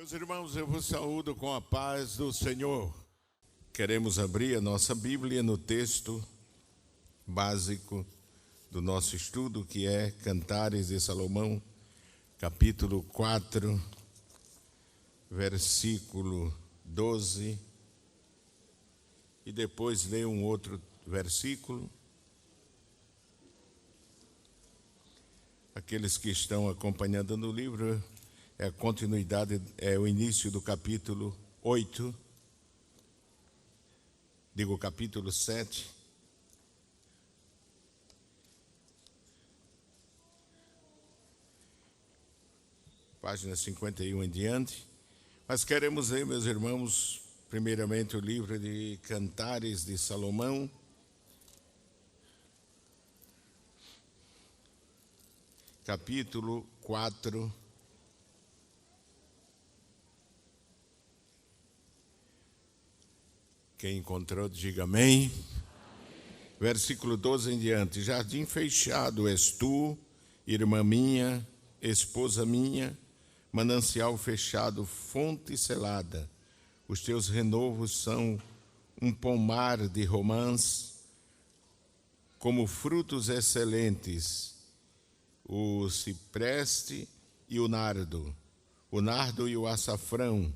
Meus irmãos, eu vos saúdo com a paz do Senhor. Queremos abrir a nossa Bíblia no texto básico do nosso estudo, que é Cantares de Salomão, capítulo 4, versículo 12, e depois ler um outro versículo. Aqueles que estão acompanhando no livro, é a continuidade, é o início do capítulo 8, capítulo 7. Página 51 em diante. Mas queremos ler, meus irmãos, primeiramente o livro de Cantares de Salomão, capítulo 4, quem encontrou, diga amém. Amém. Versículo 12 em diante. Jardim fechado és tu, irmã minha, esposa minha, manancial fechado, fonte selada. Os teus renovos são um pomar de romãs, como frutos excelentes, o cipreste e o nardo e o açafrão,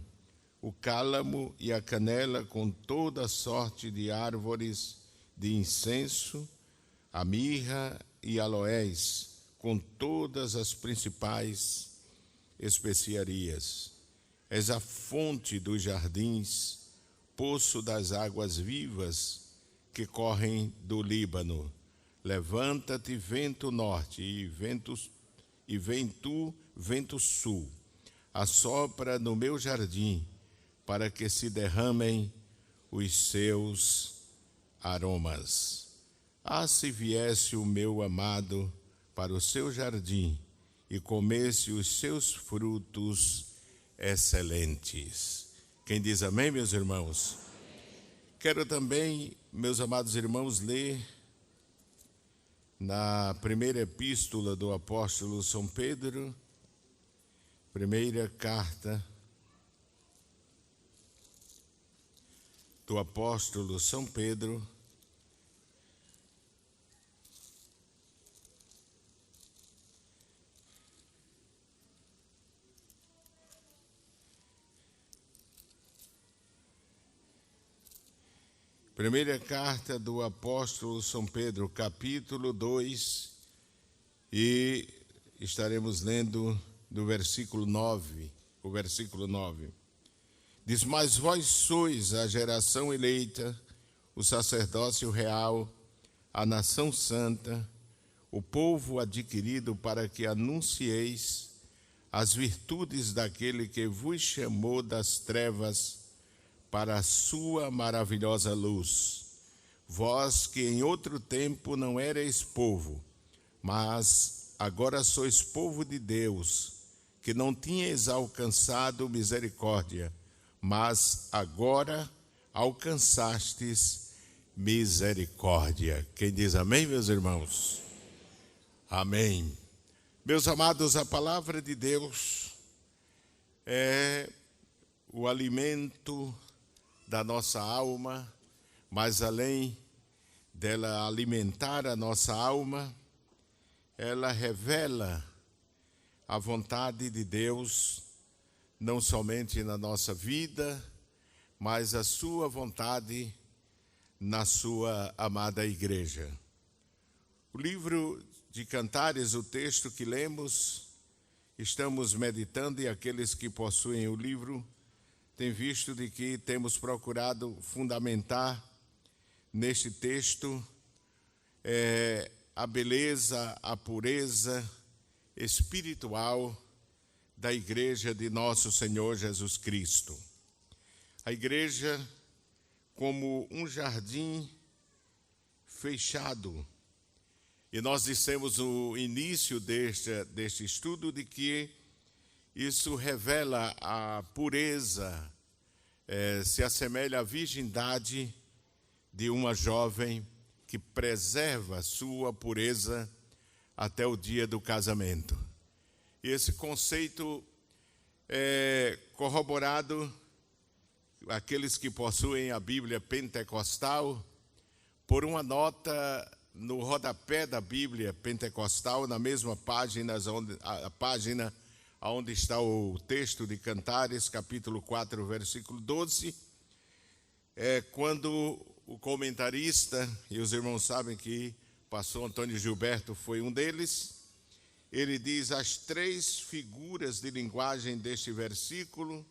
o cálamo e a canela, com toda sorte de árvores de incenso, a mirra e aloés, com todas as principais especiarias. És a fonte dos jardins, poço das águas vivas que correm do Líbano. Levanta-te, vento norte, e vem tu, vento sul. Assopra no meu jardim, para que se derramem os seus aromas. Ah, se viesse o meu amado para o seu jardim e comesse os seus frutos excelentes. Quem diz amém, meus irmãos? Quero também, meus amados irmãos, ler na primeira epístola do apóstolo São Pedro, primeira carta do apóstolo São Pedro, primeira carta do apóstolo São Pedro, capítulo 2, e estaremos lendo do versículo 9, o versículo 9. Diz: mas vós sois a geração eleita, o sacerdócio real, a nação santa, o povo adquirido, para que anuncieis as virtudes daquele que vos chamou das trevas para a sua maravilhosa luz. Vós que em outro tempo não erais povo, mas agora sois povo de Deus, que não tinhais alcançado misericórdia, mas agora alcançastes misericórdia. Quem diz amém, meus irmãos? Amém. Meus amados, a palavra de Deus é o alimento da nossa alma, mas além dela alimentar a nossa alma, ela revela a vontade de Deus, não somente na nossa vida, mas a sua vontade na sua amada igreja. O livro de Cantares, o texto que lemos, estamos meditando, e aqueles que possuem o livro têm visto de que temos procurado fundamentar neste texto a beleza, a pureza espiritual da igreja de nosso Senhor Jesus Cristo. A igreja como um jardim fechado. E nós dissemos no início deste estudo de que isso revela a pureza, se assemelha à virgindade de uma jovem que preserva sua pureza até o dia do casamento. E esse conceito corroborado aqueles que possuem a Bíblia pentecostal por uma nota no rodapé da Bíblia pentecostal, na mesma página, a página onde está o texto de Cantares, capítulo 4, versículo 12, quando o comentarista, e os irmãos sabem que o pastor Antônio Gilberto foi um deles, ele diz: as três figuras de linguagem deste versículo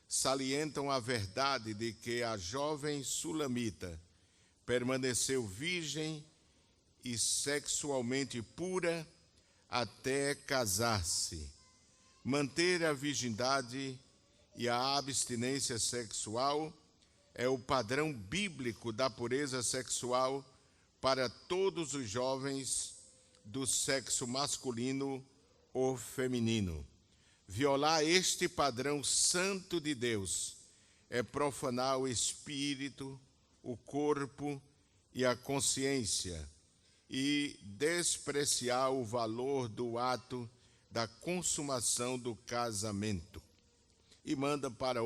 salientam a verdade de que a jovem sulamita permaneceu virgem e sexualmente pura até casar-se. Manter a virgindade e a abstinência sexual é o padrão bíblico da pureza sexual para todos os jovens do sexo masculino ou feminino. Violar este padrão santo de Deus é profanar o espírito, o corpo e a consciência e despreciar o valor do ato da consumação do casamento. E manda para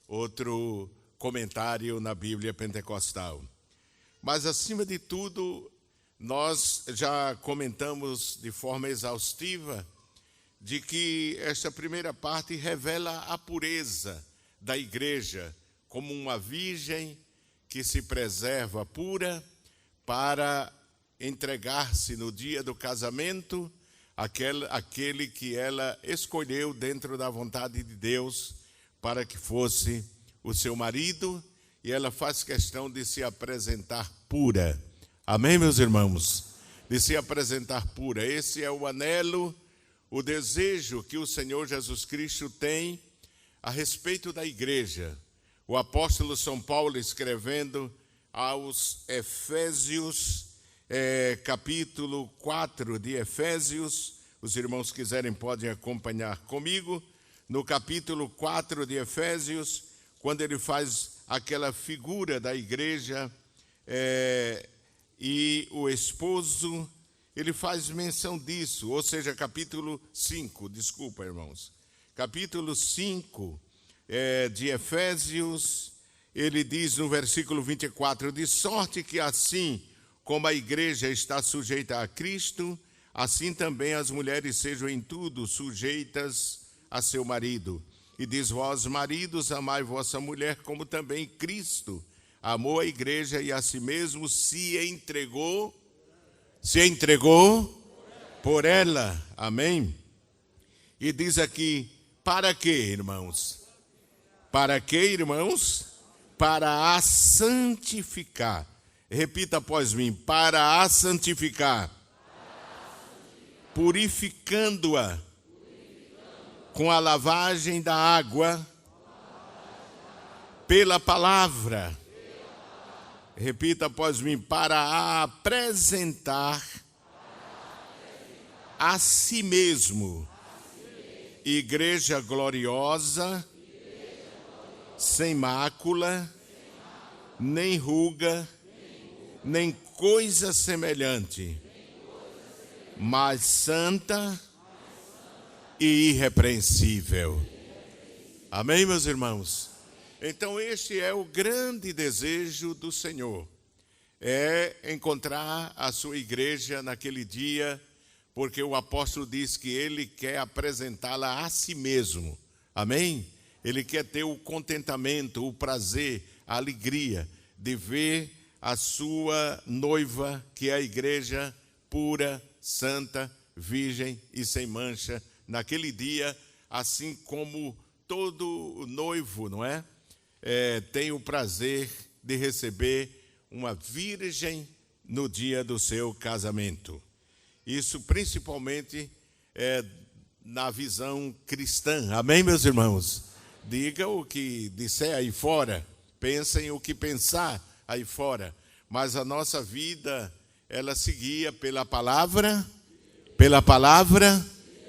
outro comentário na Bíblia pentecostal. Mas, acima de tudo, nós já comentamos de forma exaustiva de que esta primeira parte revela a pureza da igreja como uma virgem que se preserva pura para entregar-se no dia do casamento àquele que ela escolheu dentro da vontade de Deus para que fosse o seu marido, e ela faz questão de se apresentar pura. Amém, meus irmãos? De se apresentar pura. Esse é o anelo, o desejo que o Senhor Jesus Cristo tem a respeito da igreja. O apóstolo São Paulo, escrevendo aos Efésios, capítulo 4 de Efésios, os irmãos quiserem podem acompanhar comigo, no capítulo 4 de Efésios, quando ele faz aquela figura da igreja e o esposo, ele faz menção disso, ou seja, capítulo 5, desculpa, irmãos, capítulo 5 de Efésios, ele diz no versículo 24, de sorte que assim como a igreja está sujeita a Cristo, assim também as mulheres sejam em tudo sujeitas a seu marido. E diz: vós, maridos, amai vossa mulher, como também Cristo amou a igreja e a si mesmo se entregou por ela. Amém? E diz aqui, para quê, irmãos? Para quê, irmãos? Para a santificar. Repita após mim: para a santificar, purificando-a com a lavagem da água pela palavra. Repita após mim: para apresentar a si mesmo igreja gloriosa, sem mácula, nem ruga, nem coisa semelhante, mas santa e irrepreensível. Amém, meus irmãos? Então este é o grande desejo do Senhor, é encontrar a sua igreja naquele dia, porque o apóstolo diz que ele quer apresentá-la a si mesmo. Amém? Ele quer ter o contentamento, o prazer, a alegria de ver a sua noiva, que é a igreja pura, santa, virgem e sem mancha, naquele dia, assim como todo noivo, não é? Tem o prazer de receber uma virgem no dia do seu casamento. Isso principalmente na visão cristã. Amém, meus irmãos? Diga o que disser aí fora, pensem o que pensar aí fora, mas a nossa vida, ela seguia pela palavra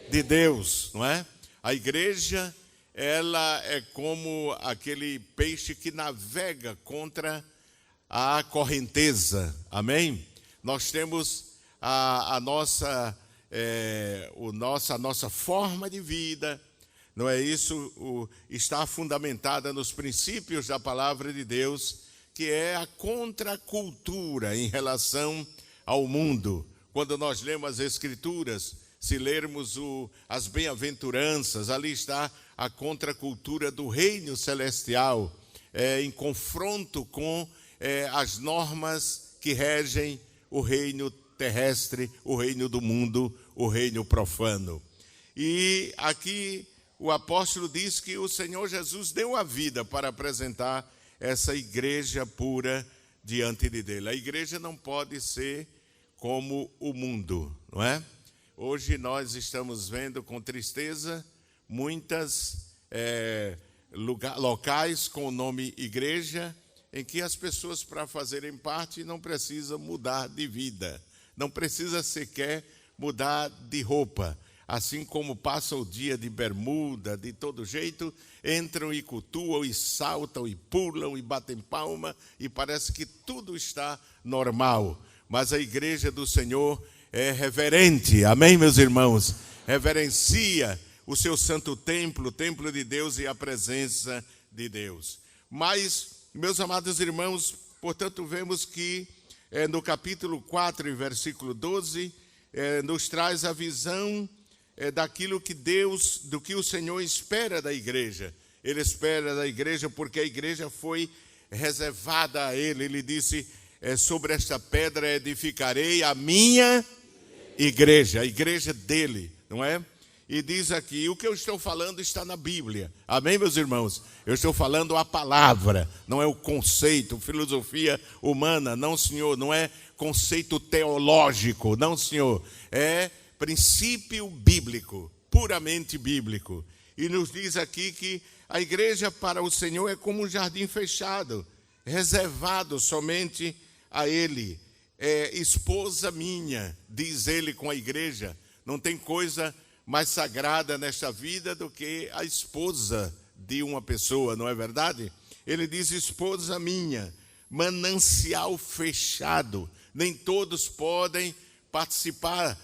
de Deus, não é? A igreja, ela é como aquele peixe que navega contra a correnteza, amém? Nós temos a nossa forma de vida, não é isso? Está fundamentada nos princípios da palavra de Deus, que é a contracultura em relação ao mundo. Quando nós lemos as Escrituras, se lermos as bem-aventuranças, ali está a contracultura do reino celestial, em confronto com as normas que regem o reino terrestre, o reino do mundo, o reino profano. E aqui o apóstolo diz que o Senhor Jesus deu a vida para apresentar essa igreja pura diante dele. A igreja não pode ser como o mundo, não é? Hoje nós estamos vendo com tristeza muitas locais com o nome igreja, em que as pessoas, para fazerem parte, não precisam mudar de vida, não precisa sequer mudar de roupa. Assim como passam o dia de bermuda, de todo jeito, entram e cultuam, e saltam, e pulam, e batem palma, e parece que tudo está normal. Mas a igreja do Senhor é reverente, amém, meus irmãos? Reverencia o seu santo templo, o templo de Deus e a presença de Deus. Mas, meus amados irmãos, portanto, vemos que no capítulo 4, versículo 12, nos traz a visão daquilo que Deus, do que o Senhor espera da igreja. Ele espera da igreja porque a igreja foi reservada a ele. Ele disse, sobre esta pedra edificarei a minha igreja, a igreja dele, não é? E diz aqui, o que eu estou falando está na Bíblia. Amém, meus irmãos? Eu estou falando a palavra, não é o conceito, filosofia humana, não, senhor, não é conceito teológico, não, senhor, é princípio bíblico, puramente bíblico. E nos diz aqui que a igreja para o Senhor é como um jardim fechado, reservado somente a ele. Esposa minha, diz ele com a igreja, não tem coisa mais sagrada nesta vida do que a esposa de uma pessoa, não é verdade? Ele diz, esposa minha, manancial fechado, nem todos podem participar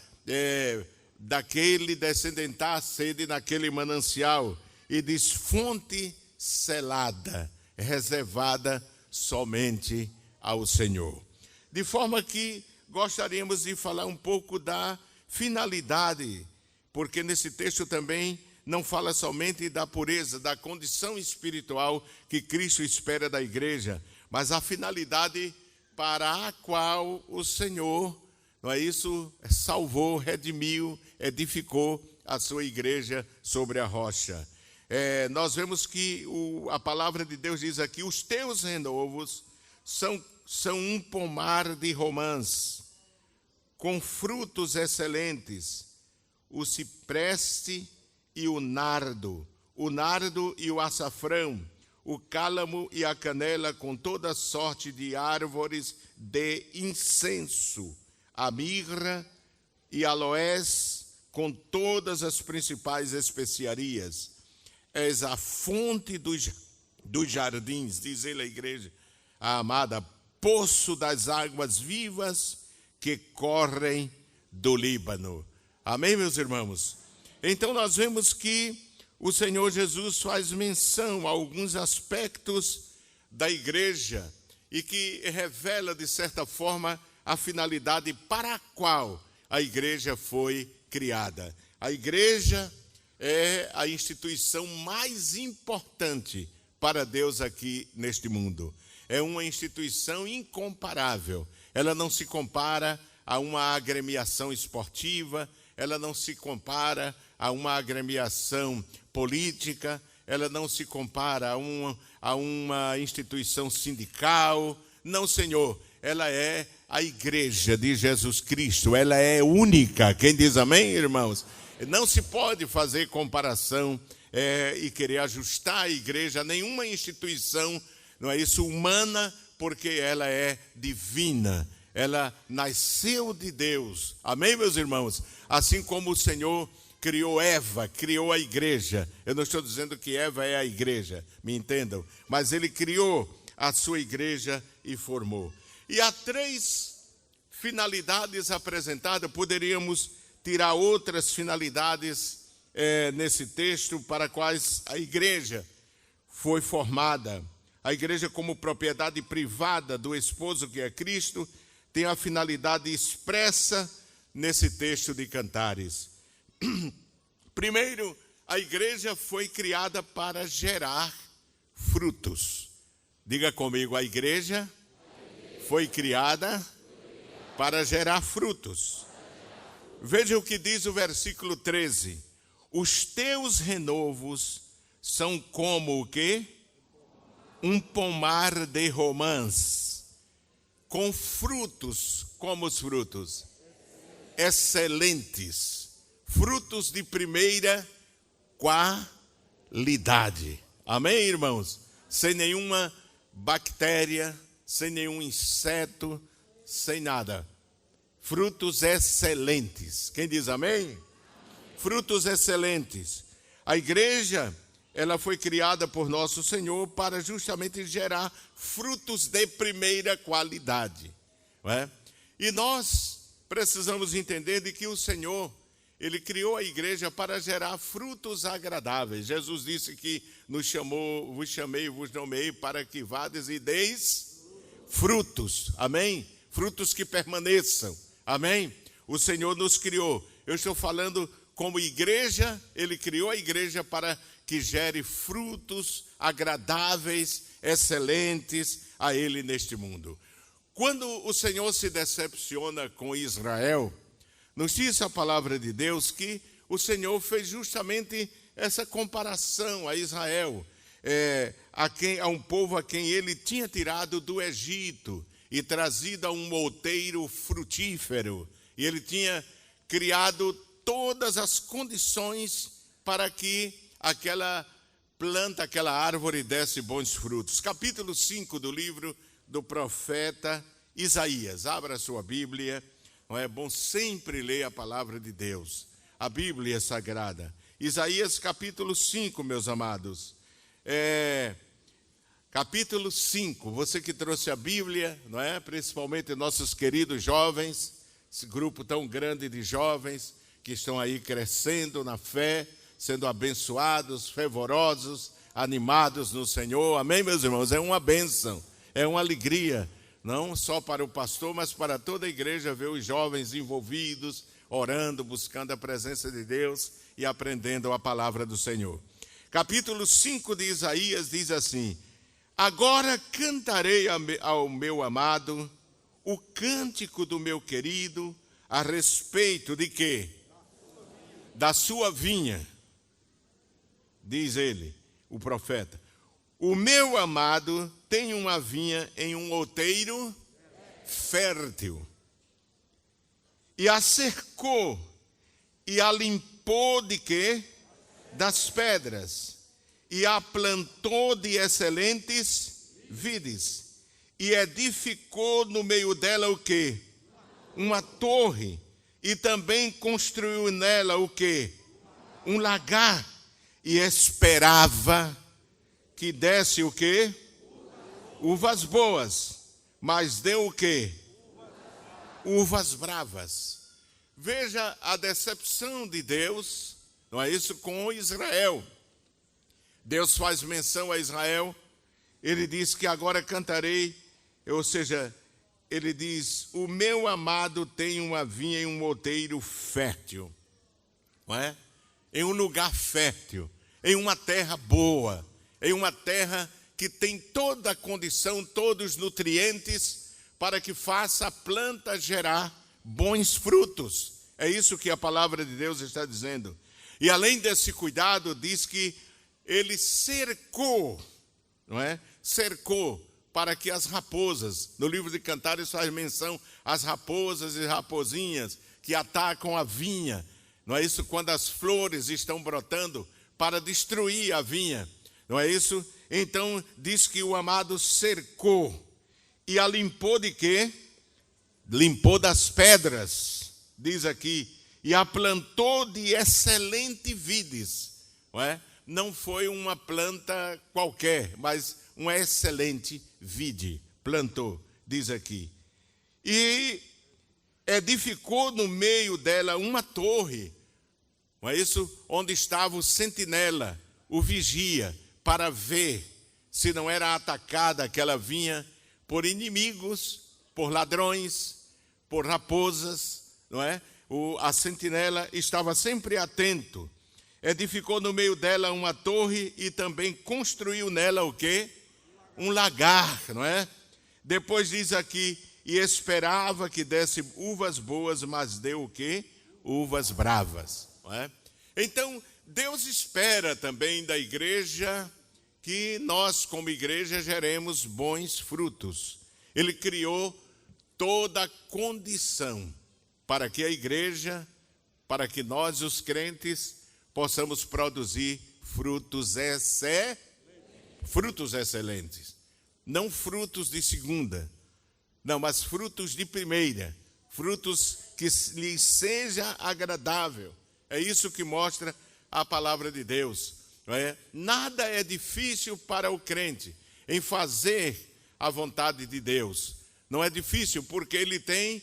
daquele descendentar a sede naquele manancial. E diz, fonte selada, reservada somente ao Senhor. De forma que gostaríamos de falar um pouco da finalidade, porque nesse texto também não fala somente da pureza, da condição espiritual que Cristo espera da igreja, mas a finalidade para a qual o Senhor, não é isso, salvou, redimiu, edificou a sua igreja sobre a rocha. Nós vemos que a palavra de Deus diz aqui, os teus renovos são um pomar de romãs, com frutos excelentes, o cipreste e o nardo e o açafrão, o cálamo e a canela, com toda sorte de árvores de incenso, a mirra e aloés, com todas as principais especiarias. És a fonte dos jardins, diz ele à igreja, a amada, poço das águas vivas que correm do Líbano. Amém, meus irmãos? Então nós vemos que o Senhor Jesus faz menção a alguns aspectos da igreja e que revela, de certa forma, a finalidade para a qual a igreja foi criada. A igreja é a instituição mais importante para Deus aqui neste mundo. É uma instituição incomparável. Ela não se compara a uma agremiação esportiva, ela não se compara a uma agremiação política, ela não se compara a uma instituição sindical. Não, Senhor, ela é a igreja de Jesus Cristo, ela é única. Quem diz amém, irmãos? Não se pode fazer comparação e querer ajustar a igreja a nenhuma instituição, não é isso, humana, porque ela é divina. Ela nasceu de Deus. Amém, meus irmãos? Assim como o Senhor criou Eva, criou a igreja. Eu não estou dizendo que Eva é a igreja, me entendam. Mas ele criou a sua igreja e formou. E há 3 finalidades apresentadas. Poderíamos tirar outras finalidades nesse texto para quais a igreja foi formada. A igreja, como propriedade privada do esposo que é Cristo, tem a finalidade expressa nesse texto de Cantares. Primeiro, a igreja foi criada para gerar frutos. Diga comigo, a igreja foi criada para gerar frutos. Veja o que diz o versículo 13. Os teus renovos são como o quê? Um pomar de romãs, com frutos, como os frutos? Excelentes, frutos de primeira qualidade. Amém, irmãos? Sem nenhuma bactéria, sem nenhum inseto, sem nada. Frutos excelentes. Quem diz amém? Frutos excelentes. A igreja, ela foi criada por nosso Senhor para justamente gerar frutos de primeira qualidade. Não é? E nós precisamos entender de que o Senhor, Ele criou a igreja para gerar frutos agradáveis. Jesus disse que nos chamou, vos chamei, vos nomeei para que vades e deis frutos. Amém? Frutos que permaneçam. Amém? O Senhor nos criou. Eu estou falando como igreja, Ele criou a igreja para que gere frutos agradáveis, excelentes a Ele neste mundo. Quando o Senhor se decepciona com Israel, nos diz a palavra de Deus que o Senhor fez justamente essa comparação a Israel, a um povo a quem Ele tinha tirado do Egito e trazido a um outeiro frutífero. E Ele tinha criado todas as condições para que aquela planta, aquela árvore desse bons frutos. Capítulo 5 do livro do profeta Isaías. Abra a sua Bíblia. Não é bom sempre ler a palavra de Deus. A Bíblia é sagrada. Isaías capítulo 5, meus amados. Capítulo 5. Você que trouxe a Bíblia, não é? Principalmente nossos queridos jovens, esse grupo tão grande de jovens que estão aí crescendo na fé, sendo abençoados, fervorosos, animados no Senhor. Amém, meus irmãos? É uma bênção, é uma alegria, não só para o pastor, mas para toda a igreja ver os jovens envolvidos, orando, buscando a presença de Deus e aprendendo a palavra do Senhor. Capítulo 5 de Isaías diz assim: agora cantarei ao meu amado o cântico do meu querido a respeito de quê? Da sua vinha. Diz ele, o profeta: o meu amado tem uma vinha em um outeiro fértil, e a cercou, e a limpou de quê? Das pedras, e a plantou de excelentes vides, e edificou no meio dela o quê? Uma torre, e também construiu nela o quê? Um lagar, e esperava que desse o quê? Uvas boas, mas deu o quê? Uvas bravas. Veja a decepção de Deus, não é isso, com Israel. Deus faz menção a Israel, Ele diz que agora cantarei, ou seja, Ele diz: o meu amado tem uma vinha em um outeiro fértil, não é? Em um lugar fértil, em uma terra boa, em uma terra que tem toda a condição, todos os nutrientes para que faça a planta gerar bons frutos. É isso que a palavra de Deus está dizendo. E além desse cuidado, diz que ele cercou, não é? Cercou para que as raposas, no livro de Cantares faz menção às raposas e raposinhas que atacam a vinha, não é isso? Quando as flores estão brotando para destruir a vinha, não é isso? Então diz que o amado cercou e a limpou de quê? Limpou das pedras, diz aqui, e a plantou de excelente vides, não é? Não foi uma planta qualquer, mas uma excelente vide, plantou, diz aqui. E edificou no meio dela uma torre, não é isso? Onde estava o sentinela, o vigia, para ver se não era atacada, que ela vinha por inimigos, por ladrões, por raposas, não é? A sentinela estava sempre atento. Edificou no meio dela uma torre e também construiu nela o quê? Um lagar, não é? Depois diz aqui, e esperava que desse uvas boas, mas deu o quê? Uvas bravas, não é? Então, Deus espera também da igreja que nós, como igreja, geremos bons frutos. Ele criou toda a condição para que a igreja, para que nós, os crentes, possamos produzir frutos excelentes. Não frutos de segunda, não, mas frutos de primeira, frutos que lhes seja agradável. É isso que mostra a palavra de Deus. Não é? Nada é difícil para o crente em fazer a vontade de Deus. Não é difícil porque ele tem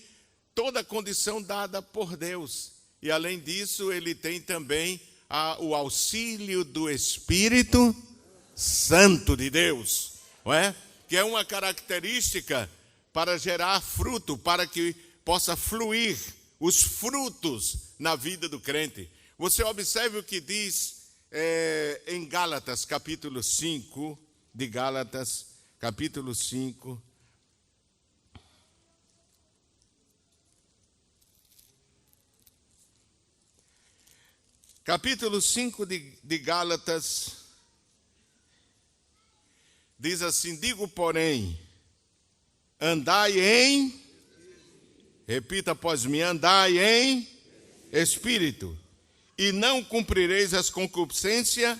toda a condição dada por Deus. E além disso, ele tem também o auxílio do Espírito Santo de Deus, não é? Que é uma característica para gerar fruto, para que possa fluir os frutos na vida do crente. Você observe o que diz em Gálatas, capítulo 5, de Gálatas, capítulo 5. Capítulo 5 de Gálatas, diz assim, digo, porém, andai em, repita após mim, andai em espírito, e não cumprireis as concupiscências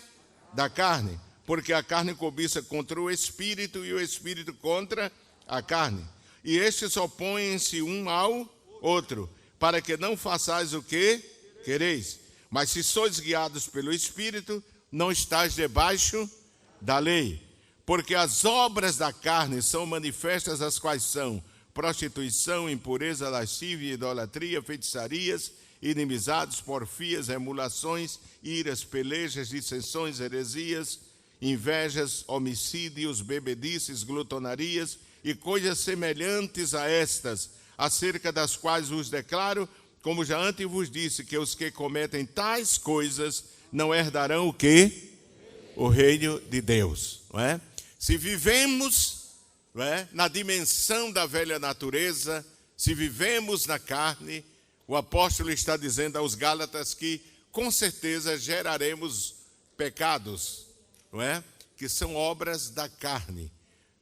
da carne, porque a carne cobiça contra o espírito e o espírito contra a carne. E estes opõem-se um ao outro, para que não façais o que quereis. Mas se sois guiados pelo Espírito, não estáis debaixo da lei. Porque as obras da carne são manifestas, as quais são prostituição, impureza, lascívia, idolatria, feitiçarias, inimizades, porfias, emulações, iras, pelejas, dissensões, heresias, invejas, homicídios, bebedices, glutonarias e coisas semelhantes a estas, acerca das quais vos declaro, como já antes vos disse, que os que cometem tais coisas não herdarão o quê? O reino de Deus, não é? Se vivemos, não é, na dimensão da velha natureza, se vivemos na carne, o apóstolo está dizendo aos Gálatas que com certeza geraremos pecados, não é? Que são obras da carne.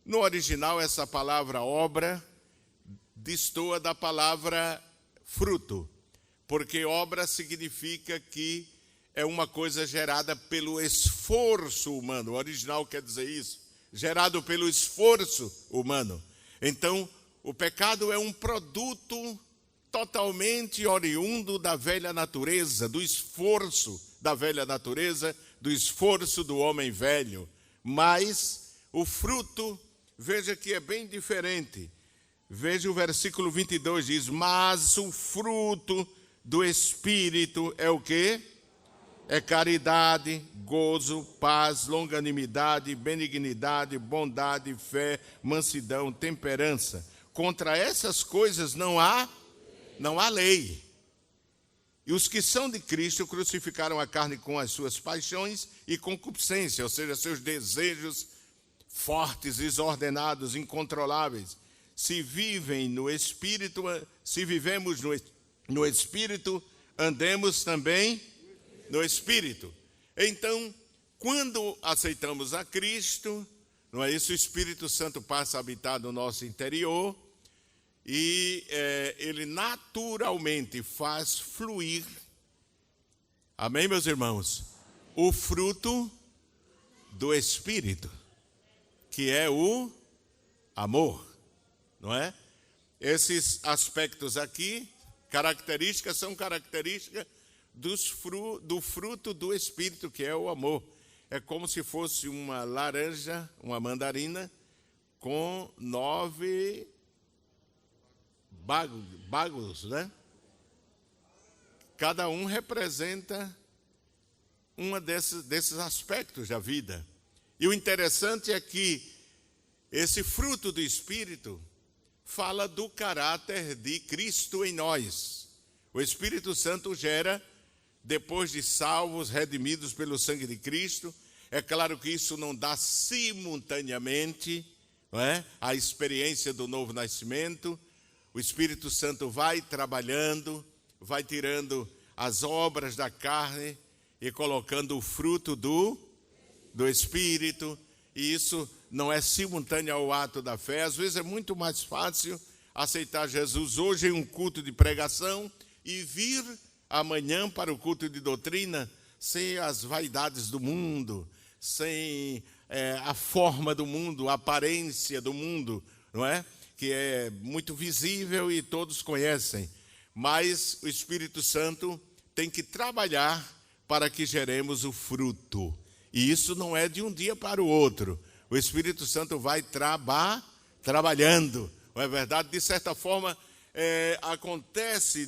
No original, essa palavra obra destoa da palavra fruto, porque obra significa que é uma coisa gerada pelo esforço humano. O original quer dizer isso, gerado pelo esforço humano. Então, o pecado é um produto totalmente oriundo da velha natureza, do esforço da velha natureza, do esforço do homem velho. Mas o fruto, veja que é bem diferente. Veja o versículo 22, diz, mas o fruto do Espírito é o quê? É caridade, gozo, paz, longanimidade, benignidade, bondade, fé, mansidão, temperança. Contra essas coisas não há lei. E os que são de Cristo crucificaram a carne com as suas paixões e concupiscência, ou seja, seus desejos fortes, desordenados, incontroláveis. Se vivemos no Espírito, andemos também no Espírito. Então, quando aceitamos a Cristo, não é isso? O Espírito Santo passa a habitar no nosso interior e ele naturalmente faz fluir, amém, meus irmãos? O fruto do Espírito, que é o amor. Não é? Esses aspectos aqui, características, são características do fruto do Espírito, que é o amor. É como se fosse uma laranja, uma mandarina, com 9 bagos, né? Cada um representa desses aspectos da vida. E o interessante é que esse fruto do Espírito fala do caráter de Cristo em nós. O Espírito Santo gera, depois de salvos, redimidos pelo sangue de Cristo. É claro que isso não dá simultaneamente, não é? A experiência do novo nascimento. O Espírito Santo vai trabalhando, vai tirando as obras da carne e colocando o fruto do Espírito. E isso não é simultâneo ao ato da fé. Às vezes é muito mais fácil aceitar Jesus hoje em um culto de pregação e vir amanhã para o culto de doutrina sem as vaidades do mundo, sem a forma do mundo, a aparência do mundo, não é? Que é muito visível e todos conhecem. Mas o Espírito Santo tem que trabalhar para que geremos o fruto. E isso não é de um dia para o outro. O Espírito Santo vai trabalhando. Não é verdade? De certa forma, acontece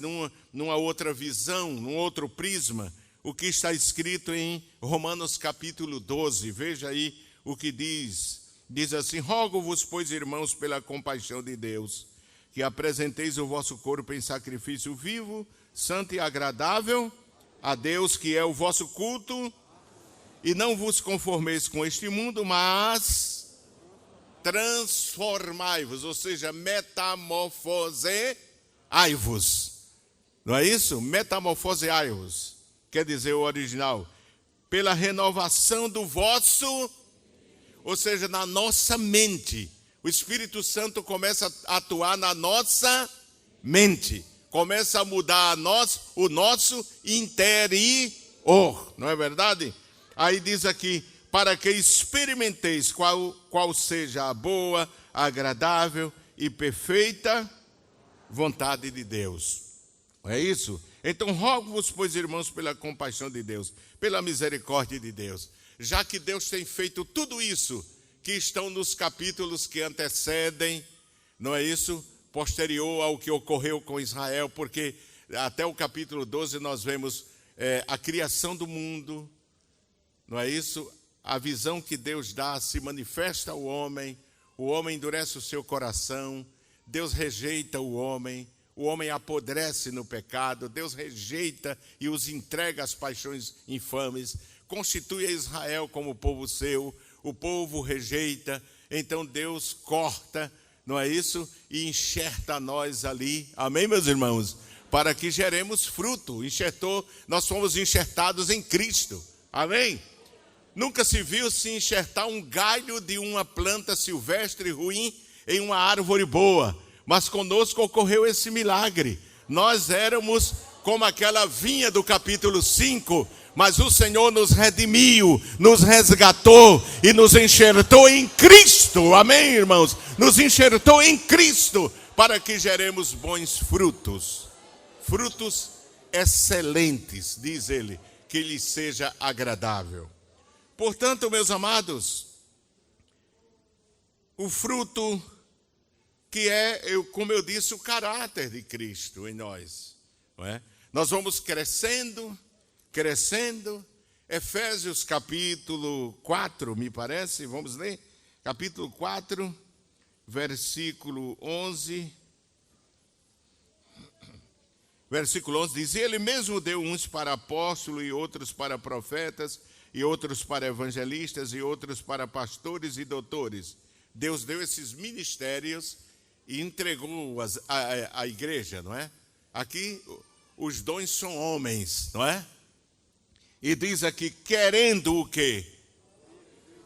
numa outra visão, num outro prisma, o que está escrito em Romanos capítulo 12. Veja aí o que diz. Diz assim: rogo-vos, pois, irmãos, pela compaixão de Deus, que apresenteis o vosso corpo em sacrifício vivo, santo e agradável a Deus, que é o vosso culto, e não vos conformeis com este mundo, mas transformai-vos, ou seja, metamorfoseai-vos. Não é isso? Metamorfoseai-vos. Quer dizer o original, pela renovação do vosso, ou seja, na nossa mente. O Espírito Santo começa a atuar na nossa mente. Começa a mudar o nosso interior. Não é verdade? Aí diz aqui, para que experimenteis qual seja a boa, agradável e perfeita vontade de Deus. É isso? Então rogo-vos, pois, irmãos, pela compaixão de Deus, pela misericórdia de Deus, já que Deus tem feito tudo isso que estão nos capítulos que antecedem, não é isso? Posterior ao que ocorreu com Israel, porque até o capítulo 12 nós vemos a criação do mundo, não é isso? A visão que Deus dá se manifesta ao homem, o homem endurece o seu coração, Deus rejeita o homem apodrece no pecado, Deus rejeita e os entrega às paixões infames, constitui a Israel como povo seu, o povo rejeita, então Deus corta, não é isso? E enxerta nós ali, amém, meus irmãos? Para que geremos fruto, nós fomos enxertados em Cristo, amém? Nunca se viu se enxertar um galho de uma planta silvestre ruim em uma árvore boa, mas conosco ocorreu esse milagre. Nós éramos como aquela vinha do capítulo 5, mas o Senhor nos redimiu, nos resgatou e nos enxertou em Cristo, amém, irmãos? Nos enxertou em Cristo para que geremos bons frutos, frutos excelentes, diz ele, que lhe seja agradável. Portanto, meus amados, o fruto que é, como eu disse, o caráter de Cristo em nós, não é? Nós vamos crescendo, Efésios capítulo 4, me parece, vamos ler, capítulo 4, versículo 11, diz, ele mesmo deu uns para apóstolos e outros para profetas, e outros para evangelistas, e outros para pastores e doutores. Deus deu esses ministérios e entregou a igreja, não é? Aqui os dons são homens, não é? E diz aqui, querendo o quê?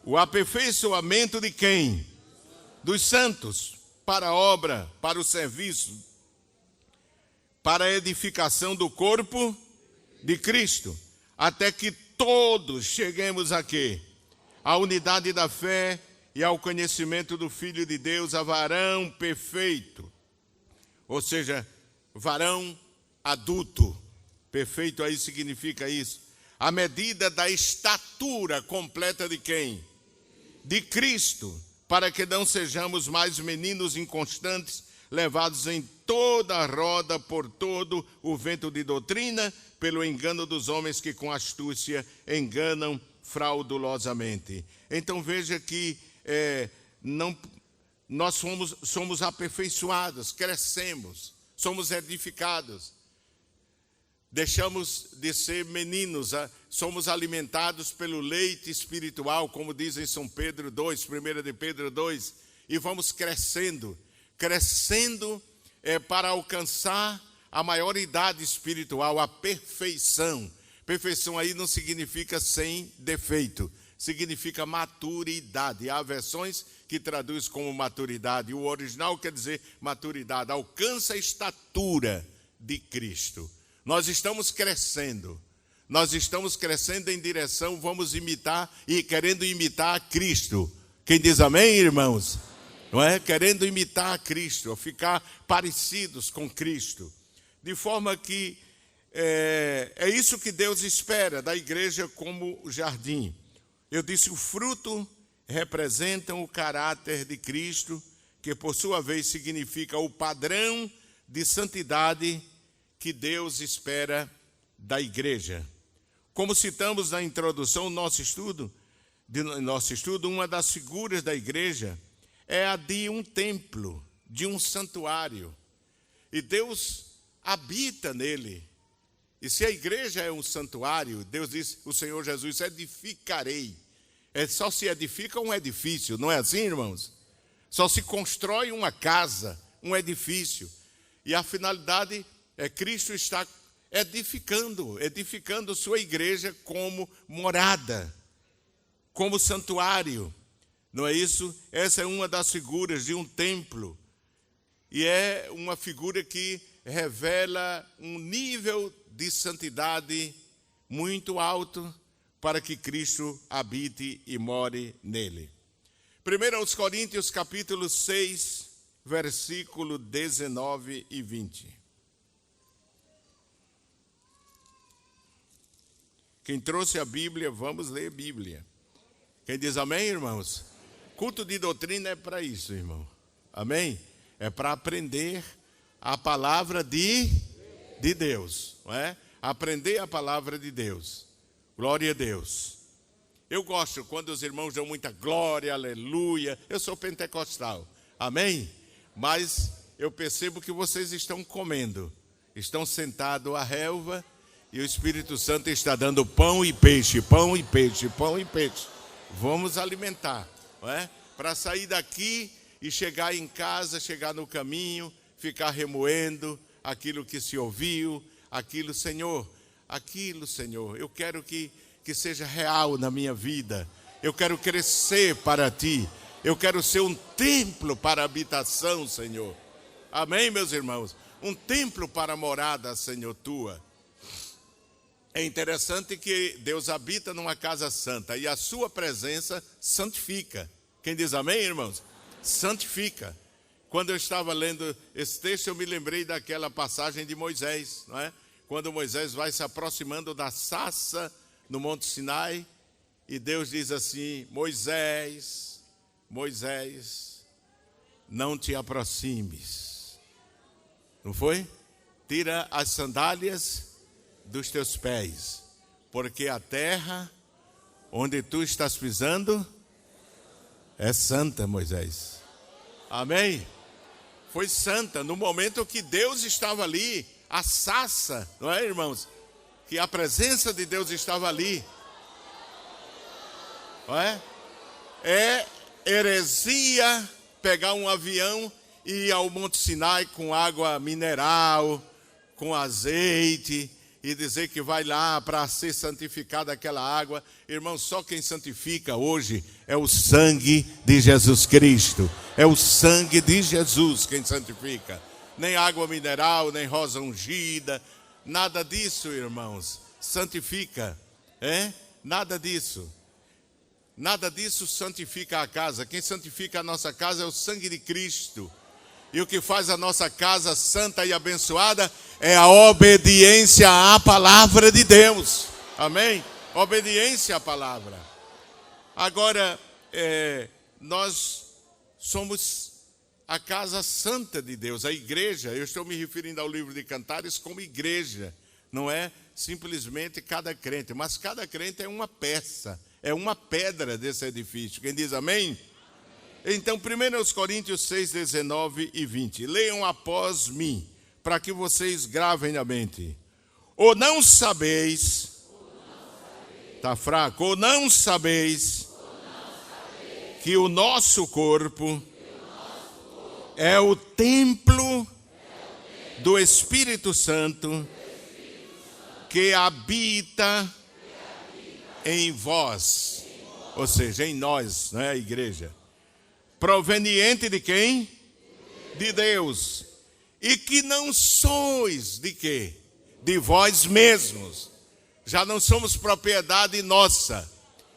O aperfeiçoamento de quem? Dos santos, para a obra, para o serviço, para a edificação do corpo de Cristo, até que todos cheguemos aqui, à unidade da fé e ao conhecimento do Filho de Deus, a varão perfeito, ou seja, varão adulto, perfeito aí significa isso, a medida da estatura completa de quem? De Cristo, para que não sejamos mais meninos inconstantes, levados em toda a roda por todo o vento de doutrina, pelo engano dos homens que com astúcia enganam fraudulosamente. Então veja que nós somos aperfeiçoados, crescemos, somos edificados. Deixamos de ser meninos, somos alimentados pelo leite espiritual, como diz em São Pedro 2, 1 de Pedro 2, e vamos crescendo para alcançar a maioridade espiritual, a perfeição. Perfeição aí não significa sem defeito, significa maturidade. Há versões que traduz como maturidade, o original quer dizer maturidade, alcança a estatura de Cristo. Nós estamos crescendo em direção, vamos imitar e querendo imitar a Cristo. Quem diz amém, irmãos? Não é? Querendo imitar a Cristo, ficar parecidos com Cristo. De forma que é isso que Deus espera da igreja como jardim. Eu disse, o fruto representa o caráter de Cristo, que por sua vez significa o padrão de santidade que Deus espera da igreja. Como citamos na introdução do nosso estudo, uma das figuras da igreja é a de um templo, de um santuário. E Deus habita nele. E se a igreja é um santuário, Deus diz, o Senhor Jesus, edificarei. Só se edifica um edifício, não é assim, irmãos? Só se constrói uma casa, um edifício. E a finalidade Cristo está edificando sua igreja como morada, como santuário. Não é isso? Essa é uma das figuras de um templo. E é uma figura que revela um nível de santidade muito alto para que Cristo habite e more nele. 1 Coríntios capítulo 6, versículo 19 e 20. Quem trouxe a Bíblia, vamos ler a Bíblia. Quem diz amém, irmãos? Culto de doutrina é para isso, irmão. Amém? É para aprender a palavra de Deus, não é? Aprender a palavra de Deus. Glória a Deus. Eu gosto quando os irmãos dão muita glória, aleluia. Eu sou pentecostal, amém? Mas eu percebo que vocês estão comendo, estão sentados à relva e o Espírito Santo está dando pão e peixe, pão e peixe, pão e peixe. Vamos alimentar, não é? Para sair daqui e chegar em casa, chegar no caminho, ficar remoendo aquilo que se ouviu, aquilo, Senhor, eu quero que seja real na minha vida. Eu quero crescer para Ti. Eu quero ser um templo para habitação, Senhor. Amém, meus irmãos? Um templo para a morada, Senhor, Tua. É interessante que Deus habita numa casa santa e a sua presença santifica. Quem diz amém, irmãos? Santifica. Quando eu estava lendo esse texto, eu me lembrei daquela passagem de Moisés, não é? Quando Moisés vai se aproximando da sarça no Monte Sinai, e Deus diz assim, Moisés, não te aproximes. Não foi? Tira as sandálias dos teus pés, porque a terra onde tu estás pisando é santa, Moisés. Amém? Foi santa no momento que Deus estava ali, a sarça, não é, irmãos? Que a presença de Deus estava ali. Não é? É heresia pegar um avião e ir ao Monte Sinai com água mineral, com azeite, e dizer que vai lá para ser santificada aquela água. Irmão, só quem santifica hoje é o sangue de Jesus Cristo. É o sangue de Jesus quem santifica. Nem água mineral, nem rosa ungida, nada disso, irmãos. Santifica, nada disso. Nada disso santifica a casa. Quem santifica a nossa casa é o sangue de Cristo. E o que faz a nossa casa santa e abençoada é a obediência à palavra de Deus. Amém? Obediência à palavra. Agora, nós somos a casa santa de Deus, a igreja. Eu estou me referindo ao livro de Cantares como igreja. Não é simplesmente cada crente, mas cada crente é uma peça, é uma pedra desse edifício. Quem diz amém? Então, 1 Coríntios 6, 19 e 20. Leiam após mim, para que vocês gravem na mente. Ou não sabeis, está fraco, ou não sabeis que o nosso corpo é o templo do Espírito Santo que habita em vós, ou seja, em nós, não é a igreja, proveniente de quem? De Deus, e que não sois de quê? De vós mesmos, já não somos propriedade nossa,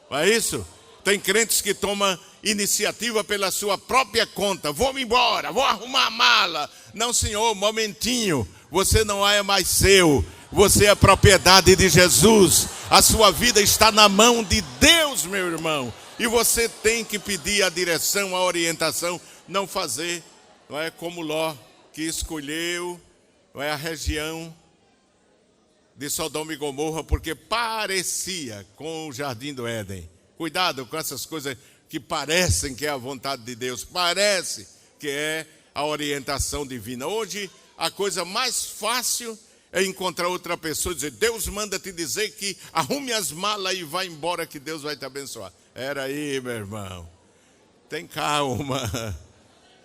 não é isso? Tem crentes que tomam iniciativa pela sua própria conta. Vou embora, vou arrumar a mala. Não, senhor, momentinho. Você não é mais seu. Você é propriedade de Jesus. A sua vida está na mão de Deus, meu irmão. E você tem que pedir a direção, a orientação. Não fazer, não é como Ló, que escolheu, não é, a região de Sodoma e Gomorra, porque parecia com o Jardim do Éden. Cuidado com essas coisas que parecem que é a vontade de Deus, parece que é a orientação divina. Hoje, a coisa mais fácil é encontrar outra pessoa e dizer: Deus manda te dizer que arrume as malas e vá embora que Deus vai te abençoar. Era aí, meu irmão. Tem calma.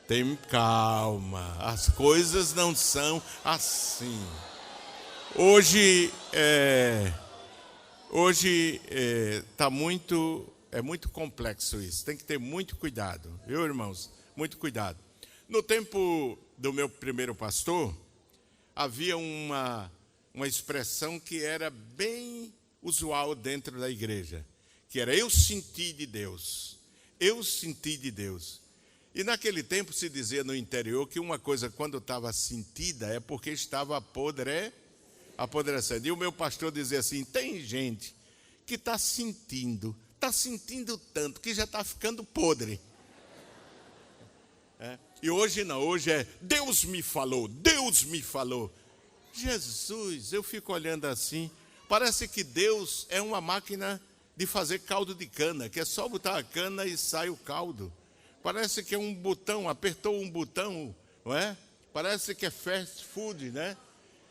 Tem calma. As coisas não são assim. Hoje está muito complexo isso. Tem que ter muito cuidado, viu, irmãos? Muito cuidado. No tempo do meu primeiro pastor, havia uma expressão que era bem usual dentro da igreja, que era: eu senti de Deus. Eu senti de Deus. E naquele tempo se dizia no interior que uma coisa, quando estava sentida, é porque estava apodrecendo. E o meu pastor dizia assim: tem gente que está sentindo tanto que já está ficando podre. E hoje não, hoje é: Deus me falou, Deus me falou. Jesus, eu fico olhando assim, parece que Deus é uma máquina de fazer caldo de cana, que é só botar a cana e sai o caldo. Parece que é um botão, apertou um botão, não é? Parece que é fast food, né?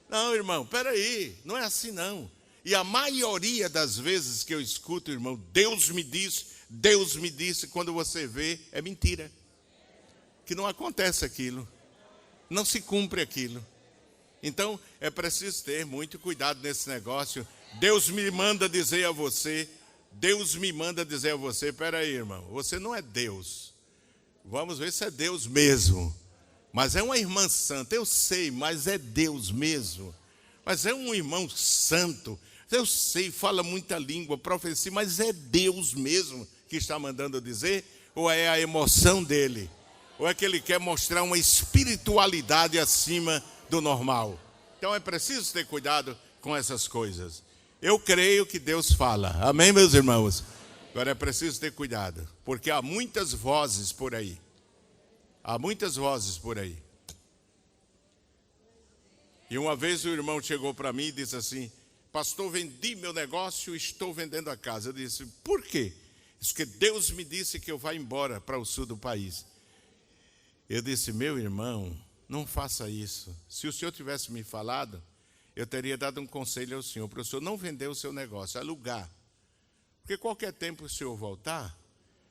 Não, irmão, peraí, não é assim não. E a maioria das vezes que eu escuto, irmão, Deus me disse, quando você vê, é mentira. Que não acontece aquilo, não se cumpre aquilo. Então, é preciso ter muito cuidado nesse negócio. Deus me manda dizer a você, peraí, irmão, você não é Deus. Vamos ver se é Deus mesmo. Mas é uma irmã santa, eu sei, mas é Deus mesmo. Mas é um irmão santo, eu sei, fala muita língua, profecia, mas é Deus mesmo que está mandando dizer? Ou é a emoção dele? Ou é que ele quer mostrar uma espiritualidade acima do normal? Então é preciso ter cuidado com essas coisas. Eu creio que Deus fala, amém, meus irmãos? Agora é preciso ter cuidado, porque há muitas vozes por aí. Há muitas vozes por aí. E uma vez o irmão chegou para mim e disse assim: pastor, vendi meu negócio e estou vendendo a casa. Eu disse: por quê? Diz que Deus me disse que eu vá embora para o sul do país. Eu disse: meu irmão, não faça isso. Se o senhor tivesse me falado, eu teria dado um conselho ao senhor, para o senhor não vender o seu negócio, alugar. Porque qualquer tempo o senhor voltar,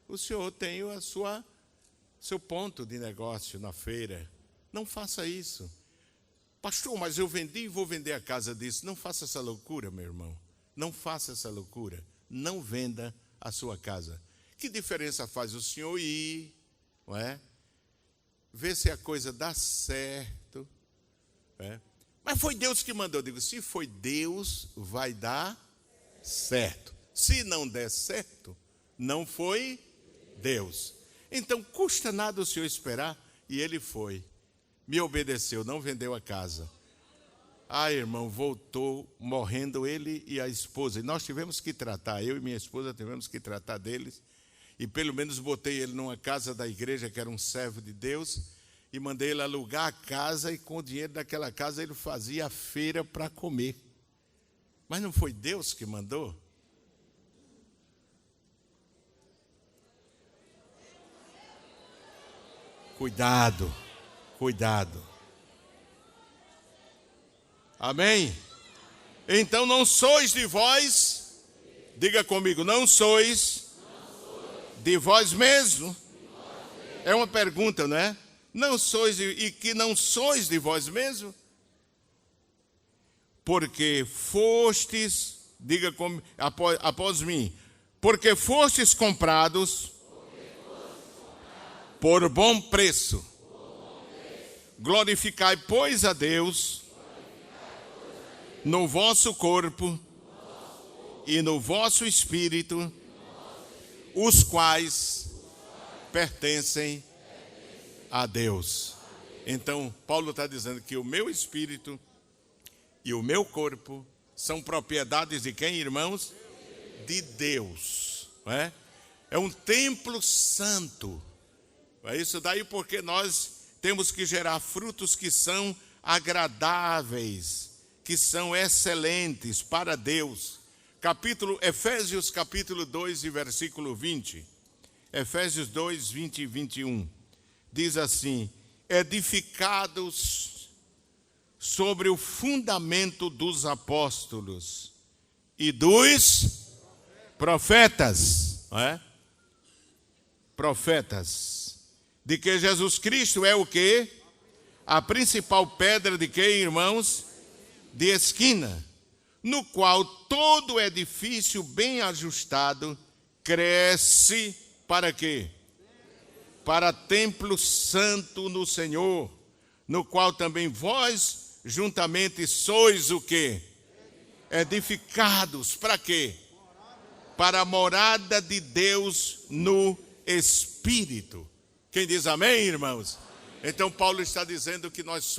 o senhor tem seu ponto de negócio na feira. Não faça isso. Pastor, mas eu vendi e vou vender a casa disso. Não faça essa loucura, meu irmão. Não faça essa loucura. Não venda a sua casa. Que diferença faz o senhor ir, não é? Ver se a coisa dá certo. É? Mas foi Deus que mandou. Eu digo, se foi Deus, vai dar certo. Se não der certo, não foi Deus. Então, custa nada o senhor esperar. E ele foi. Me obedeceu, não vendeu a casa. Irmão, voltou morrendo ele e a esposa. E nós tivemos que tratar, eu e minha esposa tivemos que tratar deles. E pelo menos botei ele numa casa da igreja, que era um servo de Deus. e mandei ele alugar a casa, e com o dinheiro daquela casa ele fazia a feira para comer. Mas não foi Deus que mandou? Cuidado, cuidado. Amém? Então não sois de vós, diga comigo, não sois de vós mesmo. É uma pergunta, não é? Não sois, e que não sois de vós mesmo? Porque fostes, diga comigo, após mim, porque fostes comprados por bom preço. Glorificai, pois, a Deus no vosso corpo e no vosso espírito, os quais pertencem a Deus. Então, Paulo está dizendo que o meu espírito e o meu corpo são propriedades de quem, irmãos? De Deus. Não é? É um templo santo. É isso daí porque nós temos que gerar frutos que são agradáveis, que são excelentes para Deus. Efésios capítulo 2 e versículo 20. Efésios 2, 20 e 21. Diz assim: edificados sobre o fundamento dos apóstolos e dos profetas. Não é? Profetas. De que Jesus Cristo é o quê? A principal pedra de quê, irmãos? De esquina, no qual todo edifício bem ajustado cresce para quê? Para templo santo no Senhor, no qual também vós juntamente sois o quê? Edificados, para quê? Para a morada de Deus no Espírito. Quem diz amém, irmãos? Então Paulo está dizendo que nós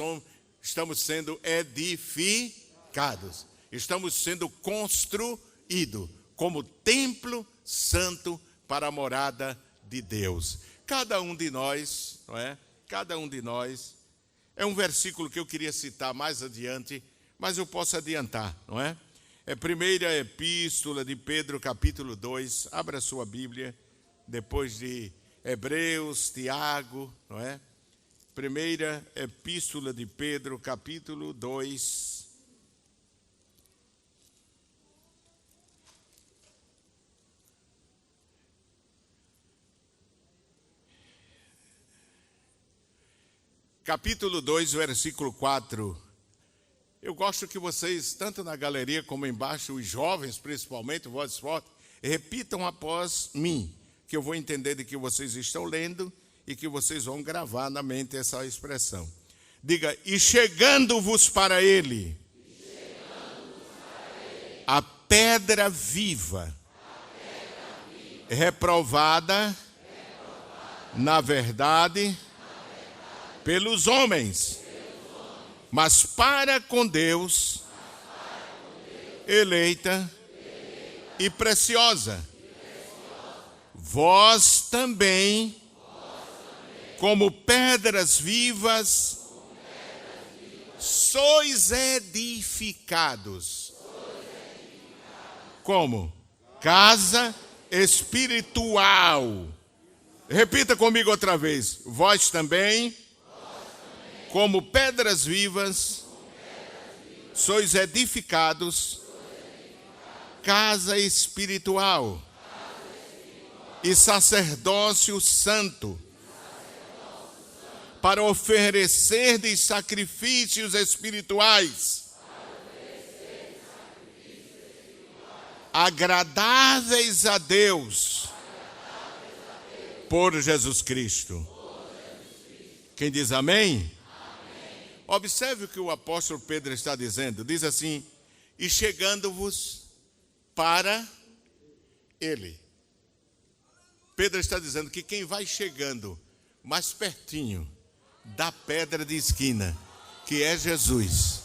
estamos sendo edificados, estamos sendo construídos como templo santo para a morada de Deus. Cada um de nós, não é? Cada um de nós. É um versículo que eu queria citar mais adiante, mas eu posso adiantar, não é? É a primeira epístola de Pedro, capítulo 2. Abra sua Bíblia, depois de Hebreus, Tiago, não é? Primeira epístola de Pedro, capítulo 2. Capítulo 2, versículo 4. Eu gosto que vocês, tanto na galeria como embaixo, os jovens principalmente, voz forte, repitam após mim, que eu vou entender de que vocês estão lendo e que vocês vão gravar na mente essa expressão. Diga: e chegando-vos para ele, a pedra viva, reprovada, na verdade, pelos homens, mas para com Deus, eleita e preciosa. Vós também, como pedras vivas, sois edificados. Como? Casa espiritual. Repita comigo outra vez. Vós também, como pedras vivas, sois edificados, casa espiritual e sacerdócio santo, para oferecerdes sacrifícios espirituais, agradáveis a Deus, por Jesus Cristo. Quem diz amém? Observe o que o apóstolo Pedro está dizendo. Diz assim: e chegando-vos para ele. Pedro está dizendo que quem vai chegando mais pertinho da pedra de esquina, que é Jesus,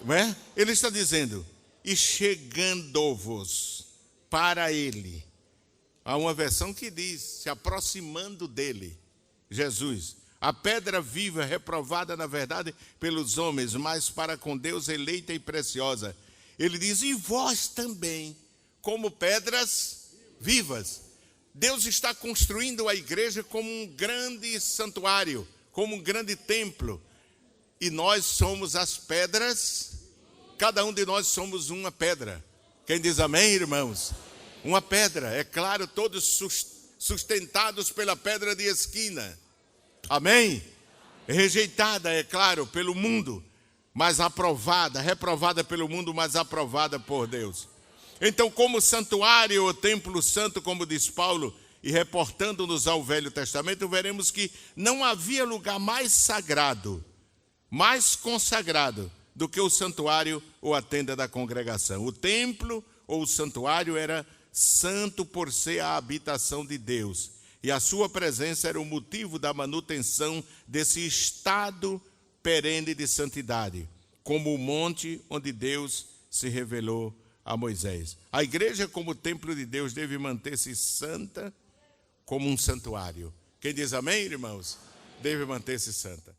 não é? Ele está dizendo: e chegando-vos para ele. Há uma versão que diz: se aproximando dele, Jesus. a pedra viva, reprovada na verdade pelos homens, mas para com Deus eleita e preciosa. Ele diz, e vós também, como pedras vivas. Deus está construindo a igreja como um grande santuário, como um grande templo. E nós somos as pedras, cada um de nós somos uma pedra. Quem diz amém, irmãos? Uma pedra, é claro, todos sustentados pela pedra de esquina. Amém? Rejeitada, é claro, pelo mundo, mas aprovada, reprovada pelo mundo, mas aprovada por Deus. Então, como santuário ou templo santo, como diz Paulo, e reportando-nos ao Velho Testamento, veremos que não havia lugar mais sagrado, mais consagrado do que o santuário ou a tenda da congregação. O templo ou o santuário era santo por ser a habitação de Deus. E a sua presença era o motivo da manutenção desse estado perene de santidade, como o monte onde Deus se revelou a Moisés. A igreja, como templo de Deus, deve manter-se santa como um santuário. Quem diz amém, irmãos? Deve manter-se santa.